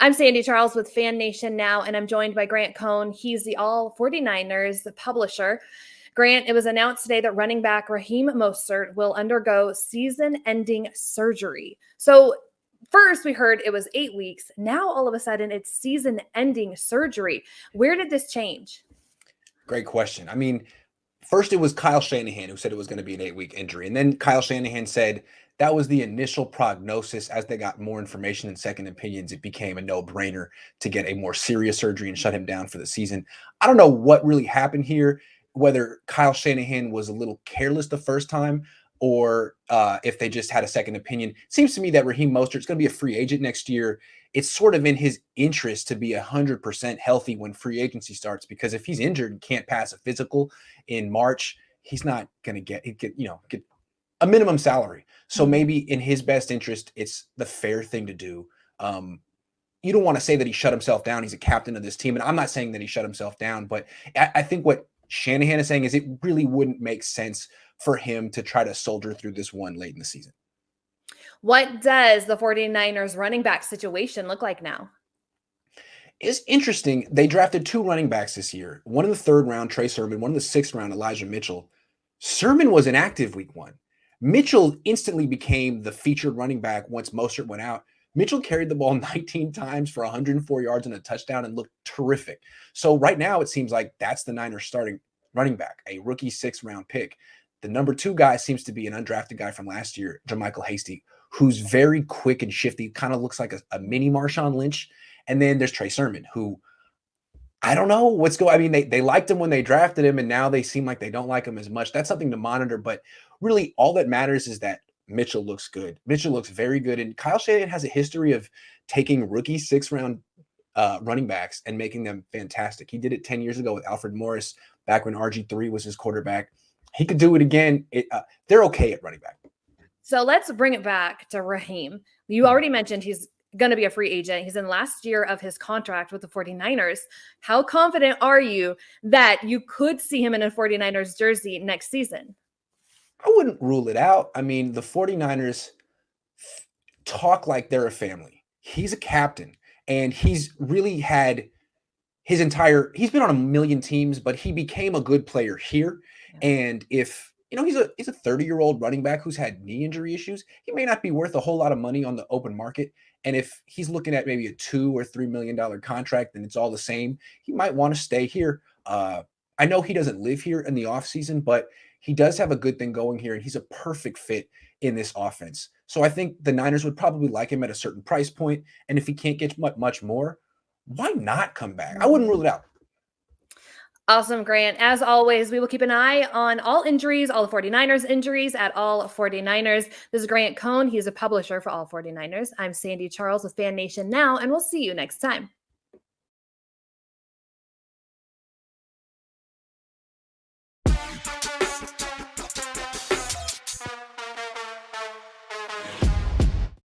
I'm Sande Charles with Fan Nation Now, and I'm joined by Grant Cohn. He's the All 49ers publisher. Grant, it was announced today that running back Raheem Mostert will undergo season-ending surgery. So first we heard it was 8 weeks. Now all of a sudden it's season-ending surgery. Where did this change? Great question. I mean, first it was Kyle Shanahan who said it was going to be an 8-week injury. And then Kyle Shanahan said that was the initial prognosis. As they got more information and second opinions, it became a no-brainer to get a more serious surgery and shut him down for the season. I don't know what really happened here, whether Kyle Shanahan was a little careless the first time or if they just had a second opinion. It seems to me that Raheem Mostert is going to be a free agent next year. It's sort of in his interest to be 100% healthy when free agency starts, because if he's injured and can't pass a physical in March, he's not going to get a minimum salary. So maybe in his best interest, it's the fair thing to do. You don't want to say that he shut himself down. He's a captain of this team. And I'm not saying that he shut himself down, but I think what Shanahan is saying is it really wouldn't make sense for him to try to soldier through this one late in the season. What does the 49ers running back situation look like now? It's interesting. They drafted 2 running backs this year. One in the 3rd round, Trey Sermon. One in the 6th round, Elijah Mitchell. Sermon was inactive week 1. Mitchell instantly became the featured running back once Mostert went out. Mitchell carried the ball 19 times for 104 yards and a touchdown and looked terrific. So right now it seems like that's the Niners starting running back, a rookie 6th round pick. The number 2 guy seems to be an undrafted guy from last year, JaMycal Hasty, who's very quick and shifty, kind of looks like a mini Marshawn Lynch. And then there's Trey Sermon, who I don't know what's going. I mean, they liked him when they drafted him, and now they seem like they don't like him as much. That's something to monitor. But really, all that matters is that Mitchell looks good. Mitchell looks very good. And Kyle Shanahan has a history of taking rookie 6th round running backs and making them fantastic. He did it 10 years ago with Alfred Morris back when RG3 was his quarterback. He could do it again. They're okay at running back. So let's bring it back to Raheem. You already mentioned he's going to be a free agent. He's in the last year of his contract with the 49ers. How confident are you that you could see him in a 49ers jersey next season? I wouldn't rule it out. I mean, the 49ers talk like they're a family. He's a captain, and he's really had he's been on a million teams, but he became a good player here. And if he's a 30-year-old running back who's had knee injury issues, he may not be worth a whole lot of money on the open market. And if he's looking at maybe a $2 or $3 million contract and it's all the same, he might want to stay here. I know he doesn't live here in the offseason, but he does have a good thing going here, and he's a perfect fit in this offense. So I think the Niners would probably like him at a certain price point. And if he can't get much more, why not come back? I wouldn't rule it out. Awesome, Grant. As always, we will keep an eye on all injuries, all the 49ers injuries at All 49ers. This is Grant Cohn. He's a publisher for All 49ers. I'm Sande Charles with Fan Nation Now, and we'll see you next time.